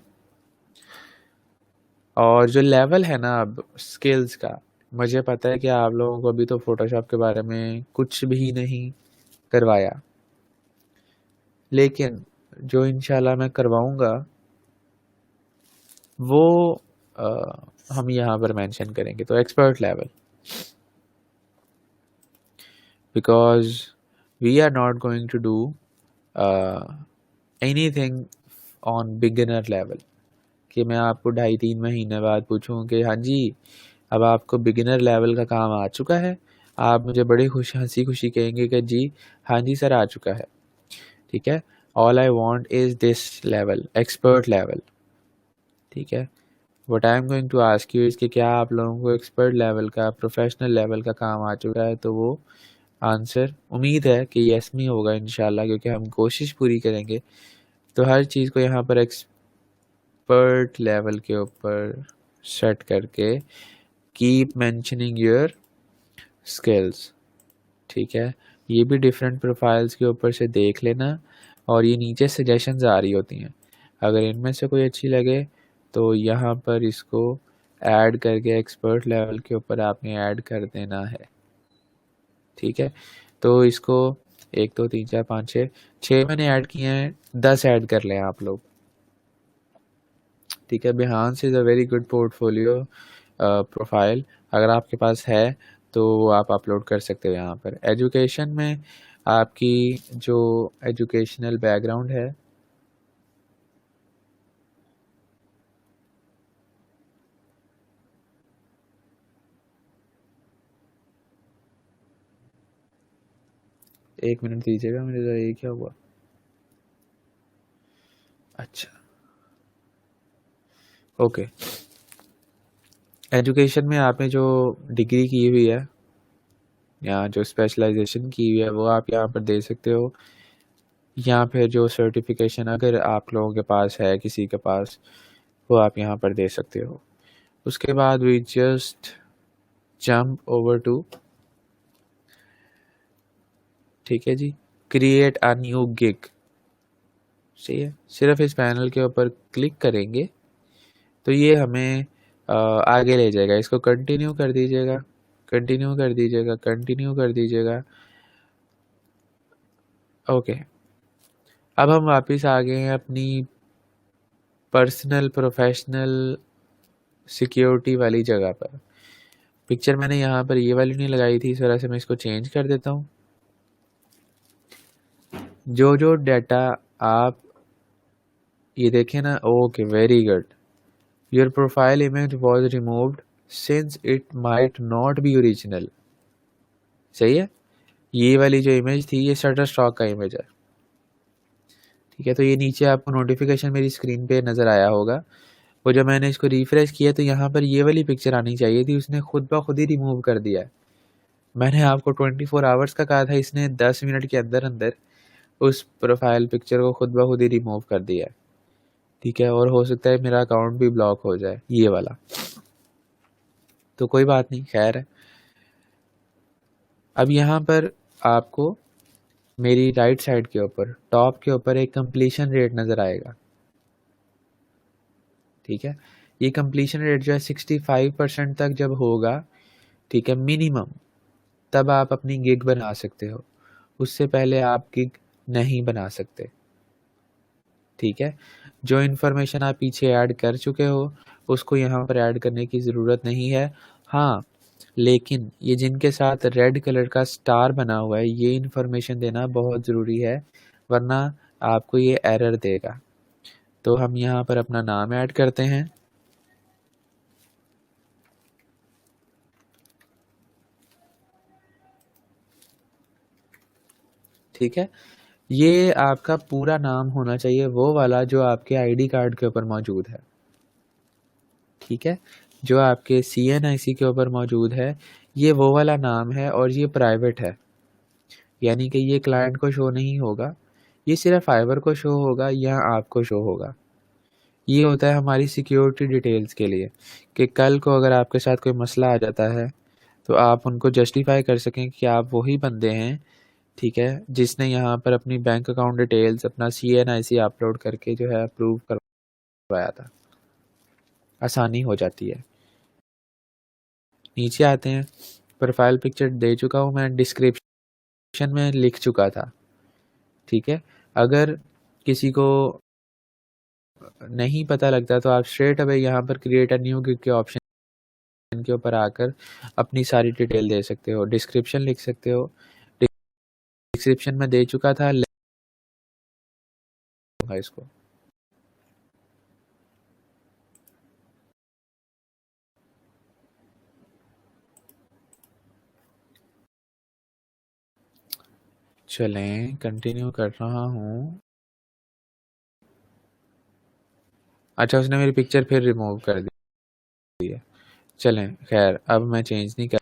[SPEAKER 1] और जो लेवल है ना अब स्किल्स का, मुझे पता है कि आप लोगों को अभी तो फोटोशॉप के बारे में कुछ भी नहीं करवाया, लेकिन जो इंशाल्लाह मैं करवाऊंगा वो हम यहाँ पर मेंशन करेंगे। तो expert level, because we are not going to do anything on beginner level कि मैं आपको 2.5-3 महीने बाद पूछूं कि हाँ जी अब आपको बिगिनर लेवल का काम आ चुका है। आप मुझे बड़ी हंसी खुशी कहेंगे कि जी हाँ जी सर आ चुका है। ठीक है, all I want is this level, expert level. ठीक है, what I am going to ask you इसके क्या आप लोगों को एक्सपर्ट लेवल का, प्रोफेशनल लेवल का काम आ चुका है? तो वो आंसर उम्मीद है कि यस में होगा इंशाल्लाह, क्योंकि हम कोशिश पूरी करेंगे। तो हर चीज़ को यहाँ पर एक्सपर्ट लेवल के ऊपर सेट करके कीप मेंशनिंग योर स्किल्स। ठीक है, ये भी डिफरेंट प्रोफाइल्स के ऊपर से देख लेना, और ये नीचे सजेशंस आ रही होती हैं। अगर इनमें से कोई अच्छी लगे तो यहाँ पर इसको ऐड करके एक्सपर्ट लेवल के ऊपर आपने ऐड कर देना है। ठीक है, तो इसको 1 2 3 4 5 6 मैंने ऐड किए हैं, 10 ऐड कर लें आप लोग। ठीक है, Behance is a very good portfolio profile, अगर आपके पास है तो आप अपलोड कर सकते हो यहाँ पर। एजुकेशन में आपकी जो एजुकेशनल बैकग्राउंड है, एक मिनट दीजिएगा मेरे, ज़रा ये क्या हुआ? अच्छा ओके, एजुकेशन में आपने जो डिग्री की हुई है या जो स्पेशलाइजेशन की हुई है वो आप यहाँ पर दे सकते हो, या फिर जो सर्टिफिकेशन अगर आप लोगों के पास है किसी के पास वो आप यहाँ पर दे सकते हो। उसके बाद we just jump over to, ठीक है जी, क्रिएट अ न्यू गिग। सही है, सिर्फ इस पैनल के ऊपर क्लिक करेंगे तो ये हमें आगे ले जाएगा। इसको कंटिन्यू कर दीजिएगा, कंटिन्यू कर दीजिएगा, कंटिन्यू कर दीजिएगा। ओके, अब हम वापस आ गए हैं अपनी पर्सनल प्रोफेशनल सिक्योरिटी वाली जगह पर। पिक्चर मैंने यहाँ पर ये वाली नहीं लगाई थी, इस वजह से मैं इसको चेंज कर देता हूँ। जो जो डाटा आप ये देखें ना, okay very good, your profile image was removed since it might not be original. सही है, ये वाली जो इमेज थी ये शटर स्टॉक का इमेज है। ठीक है, तो ये नीचे आपको नोटिफिकेशन मेरी स्क्रीन पे नज़र आया होगा। वो जब मैंने इसको रिफ्रेश किया तो यहाँ पर ये वाली पिक्चर आनी चाहिए थी, उसने खुद ब खुद ही रिमूव कर दिया है। मैंने आपको 24 आवर्स का कहा था, इसने 10 मिनट के अंदर अंदर उस प्रोफाइल पिक्चर को खुद ब खुद ही रिमूव कर दिया है। ठीक है, और हो सकता है मेरा अकाउंट भी ब्लॉक हो जाए ये वाला, तो कोई बात नहीं, खैर है। अब यहाँ पर आपको मेरी राइट साइड के ऊपर टॉप के ऊपर एक कंप्लीशन रेट नज़र आएगा। ठीक है, ये कंप्लीशन रेट जो है 65% तक जब होगा, ठीक है मिनिमम, तब आप अपनी गिग बना सकते हो। उससे पहले आप गिग नहीं बना सकते, ठीक है? जो इन्फॉर्मेशन आप पीछे ऐड कर चुके हो, उसको यहाँ पर ऐड करने की ज़रूरत नहीं है। हाँ, लेकिन ये जिनके साथ रेड कलर का स्टार बना हुआ है, ये इन्फॉर्मेशन देना बहुत ज़रूरी है, वरना आपको ये एरर देगा। तो हम यहाँ पर अपना नाम ऐड करते हैं। ठीक है? ये आपका पूरा नाम होना चाहिए, वो वाला जो आपके आईडी कार्ड के ऊपर मौजूद है। ठीक है? जो आपके CNIC के ऊपर मौजूद है, ये वो वाला नाम है और ये प्राइवेट है। यानी कि ये क्लाइंट को शो नहीं होगा, ये सिर्फ फाइवर को शो होगा या आपको शो होगा। ये होता है हमारी सिक्योरिटी डिटेल्स के लिए, कि कल को अगर आपके साथ कोई मसला आ जाता है, तो आप उनको जस्टिफाई कर सकें कि आप वही बंदे हैं, ठीक है, जिसने यहाँ पर अपनी बैंक अकाउंट डिटेल्स, अपना CNIC अपलोड करके जो है अप्रूव करवाया था। आसानी हो जाती है। नीचे आते हैं, प्रोफाइल पिक्चर दे चुका हूँ मैं, डिस्क्रिप्शन में लिख चुका था, ठीक है। अगर किसी को नहीं पता लगता तो आप स्ट्रेट अवे यहाँ पर क्रिएट अ न्यू गिग के ऑप्शन के ऊपर आकर अपनी सारी डिटेल दे सकते हो, डिस्क्रिप्शन लिख सकते हो। डिस्क्रिप्शन में दे चुका था, इसको चलें, कंटिन्यू कर रहा हूँ। अच्छा, उसने मेरी पिक्चर फिर रिमूव कर दी है। चलें, खैर अब मैं चेंज नहीं कर।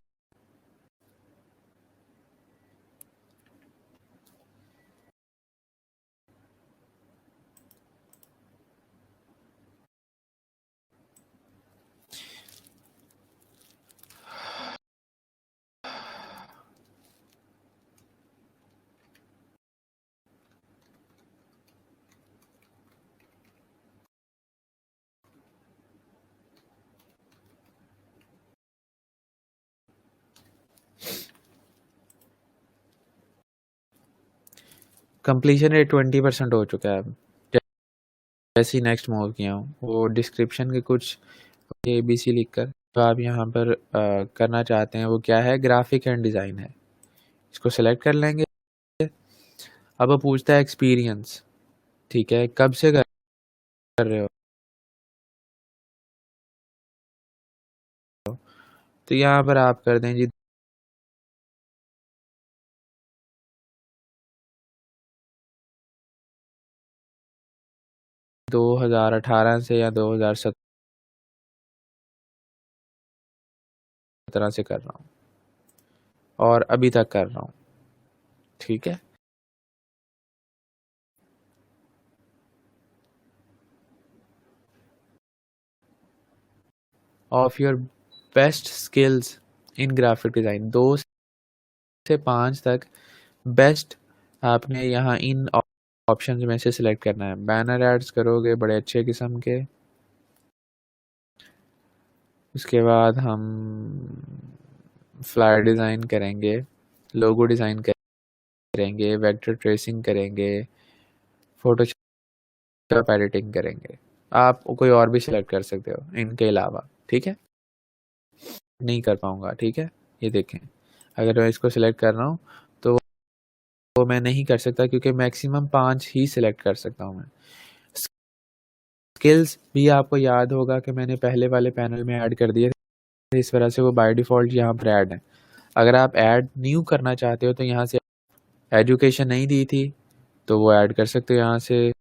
[SPEAKER 1] कंप्लीशन रेट 20% हो चुका है अब। जैसे ही नेक्स्ट मूव किया हूँ, वो डिस्क्रिप्शन के कुछ ABC लिखकर तो आप यहाँ पर करना चाहते हैं, वो क्या है, ग्राफिक एंड डिज़ाइन है। इसको सेलेक्ट कर लेंगे। अब वो पूछता है एक्सपीरियंस, ठीक है, कब से कर रहे हो, तो यहाँ पर आप कर दें जी 2018 से या 2017 से कर रहा हूँ और अभी तक कर रहा हूँ, ठीक है। Of your best skills in graphic design, 2 से 5 तक बेस्ट आपने यहाँ इन ऑप्शन में से सिलेक्ट करना है। बैनर एड्स करोगे बड़े अच्छे किस्म के, उसके बाद हम फ्लायर डिज़ाइन करेंगे, लोगो डिज़ाइन करेंगे, वेक्टर ट्रेसिंग करेंगे, फोटोशॉप एडिटिंग करेंगे। आप कोई और भी सिलेक्ट कर सकते हो इनके अलावा, ठीक है। नहीं कर पाऊँगा, ठीक है। ये देखें, अगर मैं इसको सिलेक्ट कर रहा हूँ तो वो मैं नहीं कर सकता, क्योंकि मैक्सिमम 5 ही सिलेक्ट कर सकता हूँ मैं। स्किल्स भी आपको याद होगा कि मैंने पहले वाले पैनल में ऐड कर दिए थे, इस वजह से वो बाय डिफ़ॉल्ट यहाँ पर ऐड है। अगर आप ऐड न्यू करना चाहते हो तो यहाँ से एजुकेशन नहीं दी थी, तो वो ऐड कर सकते हो यहाँ से।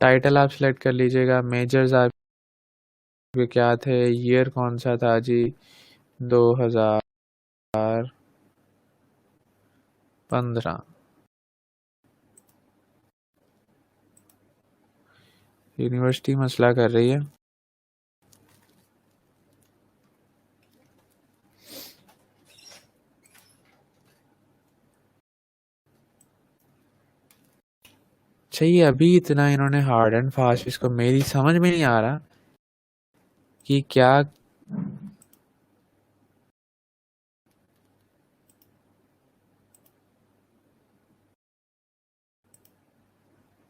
[SPEAKER 1] टाइटल आप सिलेक्ट कर लीजिएगा। मेजर्स आपके क्या थे, ईयर कौन सा था जी, 2000 15 यूनिवर्सिटी मसला कर रही है। चाहिए अभी इतना इन्होंने हार्ड एंड फास्ट, इसको मेरी समझ में नहीं आ रहा कि क्या।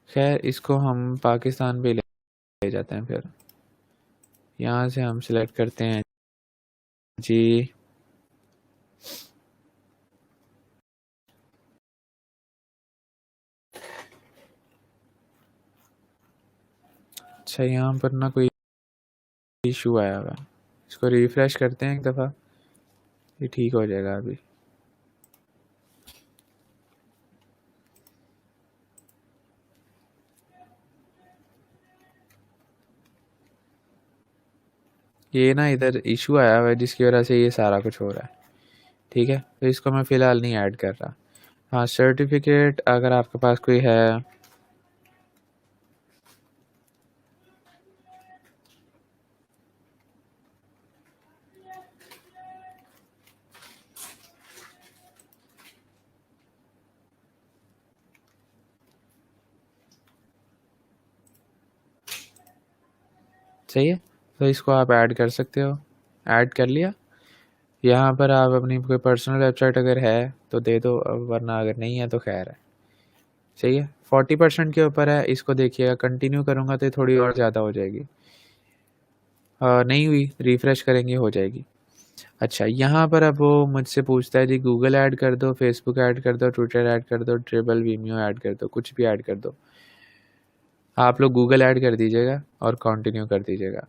[SPEAKER 1] खैर इसको हम पाकिस्तान पे ले जाते हैं, फिर यहाँ से हम सिलेक्ट करते हैं जी। अच्छा यहाँ पर ना कोई इशू आया हुआ है, इसको रिफ्रेश करते हैं एक दफ़ा, ये ठीक हो जाएगा अभी। ये ना इधर इशू आया हुआ है जिसकी वजह से ये सारा कुछ हो रहा है। ठीक है, तो इसको मैं फ़िलहाल नहीं ऐड कर रहा। हाँ, सर्टिफिकेट अगर आपके पास कोई है, सही है, तो इसको आप ऐड कर सकते हो। ऐड कर लिया। यहाँ पर आप अपनी कोई पर्सनल वेबसाइट अगर है तो दे दो, वरना अगर नहीं है तो खैर है। सही है, 40% के ऊपर है, इसको देखिएगा। कंटिन्यू करूँगा तो थोड़ी और ज़्यादा हो जाएगी। नहीं हुई, रिफ़्रेश करेंगे हो जाएगी। अच्छा, यहाँ पर अब वो मुझसे पूछता है जी गूगल ऐड कर दो, फेसबुक ऐड कर दो, ट्विटर ऐड कर दो, ट्रिबल, वीमियो ऐड कर दो, कुछ भी ऐड कर दो। आप लोग गूगल ऐड कर दीजिएगा और कंटिन्यू कर दीजिएगा।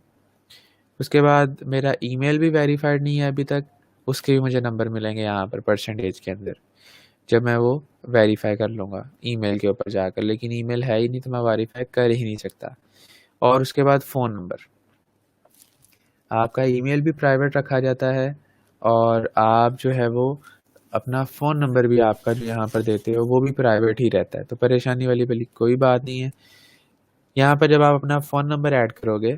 [SPEAKER 1] उसके बाद मेरा ईमेल भी वेरीफाइड नहीं है अभी तक, उसके भी मुझे नंबर मिलेंगे यहाँ पर परसेंटेज के अंदर, जब मैं वो वेरीफाई कर लूँगा ईमेल के ऊपर जाकर। लेकिन ईमेल है ही नहीं तो मैं वेरीफाई कर ही नहीं सकता। और उसके बाद फ़ोन नंबर, आपका ईमेल भी प्राइवेट रखा जाता है और आप जो है वो अपना फ़ोन नंबर भी आपका जो यहाँ पर देते हो वो भी प्राइवेट ही रहता है, तो परेशानी वाली भली कोई बात नहीं है। यहाँ पर जब आप अपना फ़ोन नंबर ऐड करोगे,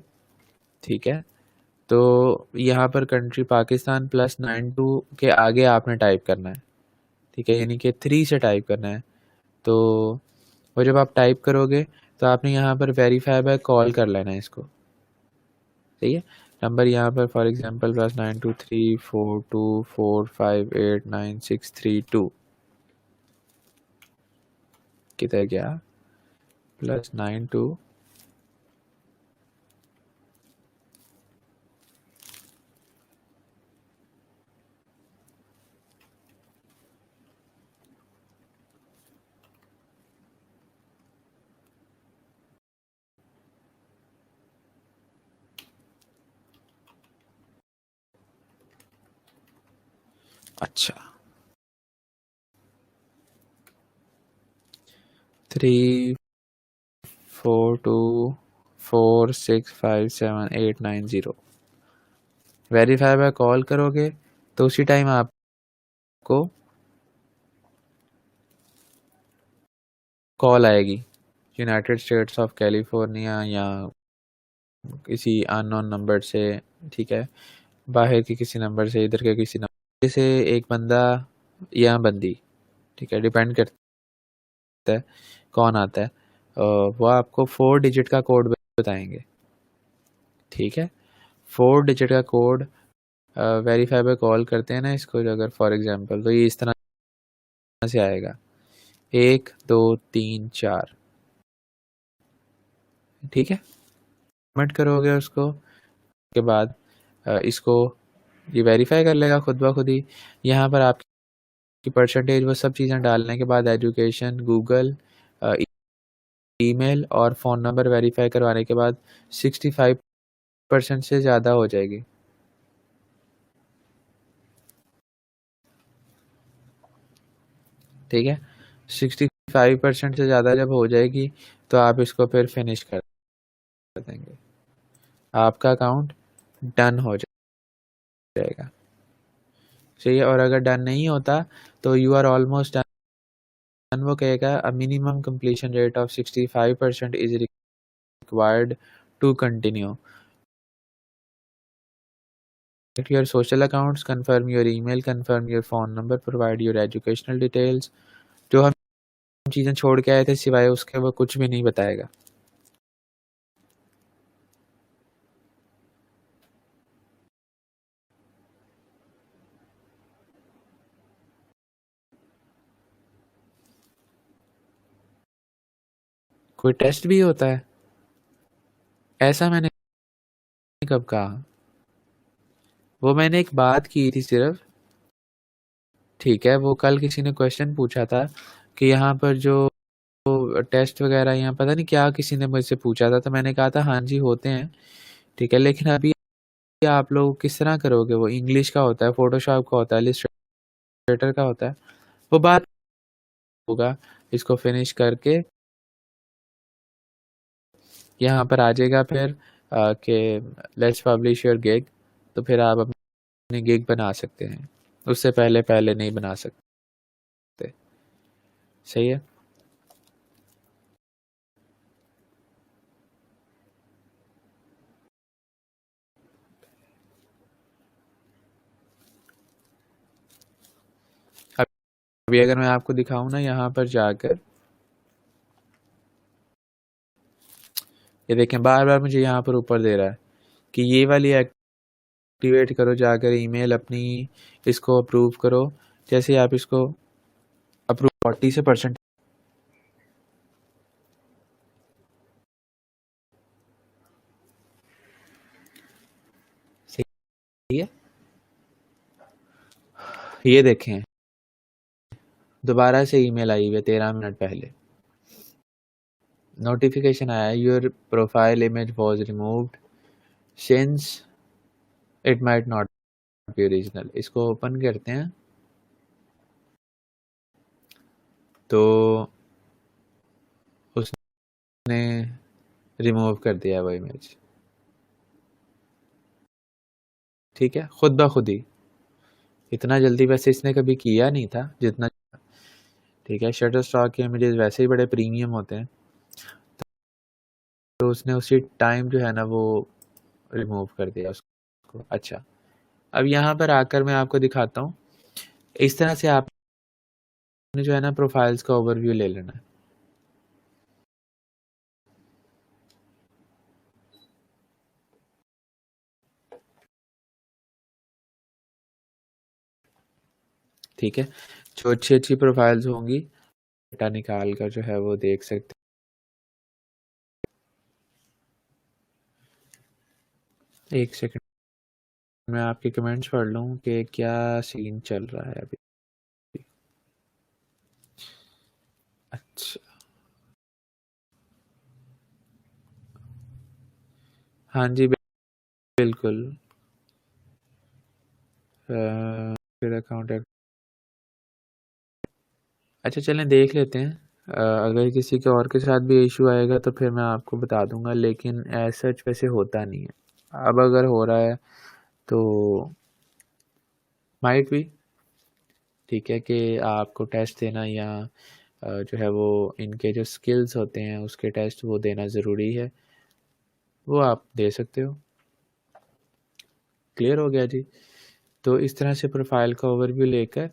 [SPEAKER 1] ठीक है, तो यहाँ पर कंट्री पाकिस्तान +92 के आगे आपने टाइप करना है, ठीक है, यानी कि 3 से टाइप करना है। तो वो जब आप टाइप करोगे तो आपने यहाँ पर वेरीफाई बाय कॉल कर लेना है इसको। सही है, नंबर यहाँ पर फॉर एग्जांपल +923424589632 किधर गया, +92। अच्छा, 3424657890 वेरीफाई बाय कॉल करोगे तो उसी टाइम आपको कॉल आएगी यूनाइटेड स्टेट्स ऑफ कैलिफोर्निया या किसी अननोन नंबर से। ठीक है, बाहर के किसी नंबर से, इधर के किसी नंबर से एक बंदा या बंदी, ठीक है, डिपेंड करता है कौन आता है। वो आपको 4 डिजिट का कोड बताएंगे। ठीक है, 4 डिजिट का कोड वेरीफाई बाय कॉल करते हैं ना इसको, अगर फॉर एग्जांपल, तो ये इस तरह से आएगा 1 2 3 4। ठीक है, सबमिट करोगे उसको के बाद इसको ये वेरीफाई कर लेगा खुद ब खुद ही। यहाँ पर आपकी परसेंटेज वो सब चीज़ें डालने के बाद एजुकेशन, गूगल, ईमेल और फ़ोन नंबर वेरीफाई करवाने के बाद 65% से ज़्यादा हो जाएगी। ठीक है, 65% से ज़्यादा जब हो जाएगी तो आप इसको फिर फिनिश कर देंगे, आपका अकाउंट डन हो जाएगा। सही है, और अगर डन नहीं होता तो यू आर ऑलमोस्ट डन वो कहेगा a minimum completion rate of 65% is required to continue. Check your social accounts, confirm your email, confirm your phone number, provide your educational details. जो हम चीज़ें छोड़ के आए थे सिवाय उसके वो कुछ भी नहीं बताएगा। कोई टेस्ट भी होता है? ऐसा मैंने कब कहा? वो मैंने एक बात की थी सिर्फ़, ठीक है? वो कल किसी ने क्वेश्चन पूछा था कि यहाँ पर जो टेस्ट वग़ैरह यहाँ पता नहीं क्या किसी ने मुझसे पूछा था, तो मैंने कहा था हाँ जी, होते हैं, ठीक है? लेकिन अभी आप लोग किस तरह करोगे? वो इंग्लिश का होता है, फ़ोटोशॉप का होता है, इलस्ट्रेटर का होता है, वो बात होगा, इसको फिनिश करके यहाँ पर आ जाएगा फिर कि लेट्स पब्लिश योर गिग, तो फिर आप अपनी गिग बना सकते हैं। उससे पहले नहीं बना सकते। सही है? अभी अगर मैं आपको दिखाऊँ ना यहाँ पर जाकर, ये देखें बार-बार मुझे यहाँ पर ऊपर दे रहा है कि ये वाली एक्टिवेट करो जाकर ईमेल अपनी, इसको अप्रूव करो। जैसे ही आप इसको अप्रूव 40 से परसेंट सही है? ये देखें, दोबारा से ईमेल आई हुई है 13 मिनट पहले। नोटिफिकेशन आया है your profile image was removed since it might not be original. इसको ओपन करते हैं, तो उसने रिमूव कर दिया वो इमेज। ठीक है? खुद ब खुद ही। इतना जल्दी वैसे इसने कभी किया नहीं था जितना, ठीक है? शटरस्टॉक के इमेजेस वैसे ही बड़े प्रीमियम होते हैं, तो उसने उसी टाइम जो है ना वो रिमूव कर दिया उसको। अच्छा, अब यहाँ पर आकर मैं आपको दिखाता हूँ। इस तरह से आपने जो है ना प्रोफाइल्स का ओवरव्यू ले लेना है। ठीक है? जो अच्छी-अच्छी प्रोफाइल्स होंगी, डेटा निकाल कर जो है वो देख सकते हैं। 1 सेकंड मैं आपके कमेंट्स पढ़ लूँ कि क्या सीन चल रहा है अभी। अच्छा, हाँ जी, बिल्कुल। फिर अकाउंट अच्छा चलें देख लेते हैं। अगर किसी के और के साथ भी इश्यू आएगा तो फिर मैं आपको बता दूँगा, लेकिन एज़ सच वैसे होता नहीं है। अब अगर हो रहा है तो माइट बी, ठीक है, कि आपको टेस्ट देना या जो है वो इनके जो स्किल्स होते हैं उसके टेस्ट वो देना ज़रूरी है, वो आप दे सकते हो। क्लियर हो गया जी? तो इस तरह से प्रोफ़ाइल का ओवरव्यू लेकर,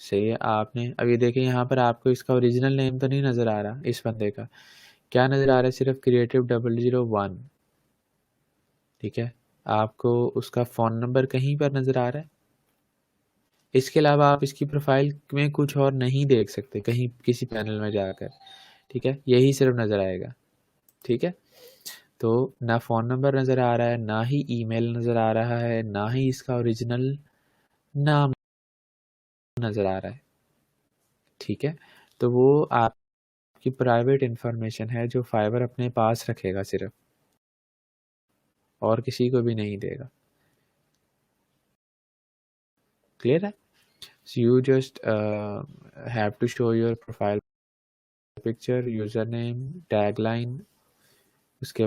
[SPEAKER 1] सही है, आपने अभी देखें यहाँ पर आपको इसका ओरिजिनल नेम तो नहीं नज़र आ रहा इस बंदे का। क्या नज़र आ रहा है? सिर्फ़ क्रिएटिव 001, ठीक है? आपको उसका फ़ोन नंबर कहीं पर नज़र आ रहा है? इसके अलावा आप इसकी प्रोफ़ाइल में कुछ और नहीं देख सकते कहीं किसी पैनल में जाकर, ठीक है? यही सिर्फ़ नज़र आएगा, ठीक है? तो ना फ़ोन नंबर नज़र आ रहा है, ना ही ईमेल नज़र आ रहा है, ना ही इसका ओरिजिनल नाम नज़र आ रहा है, ठीक है? तो वो आपकी प्राइवेट इन्फॉर्मेशन है जो फाइवर अपने पास रखेगा सिर्फ़, और किसी को भी नहीं देगा। क्लियर है? So you just have to show your profile picture, username, tagline, उसके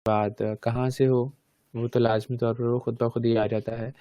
[SPEAKER 1] बाद कहाँ से हो, वो तो लाज़मी तौर पर वो खुद ब खुद ही आ जाता है।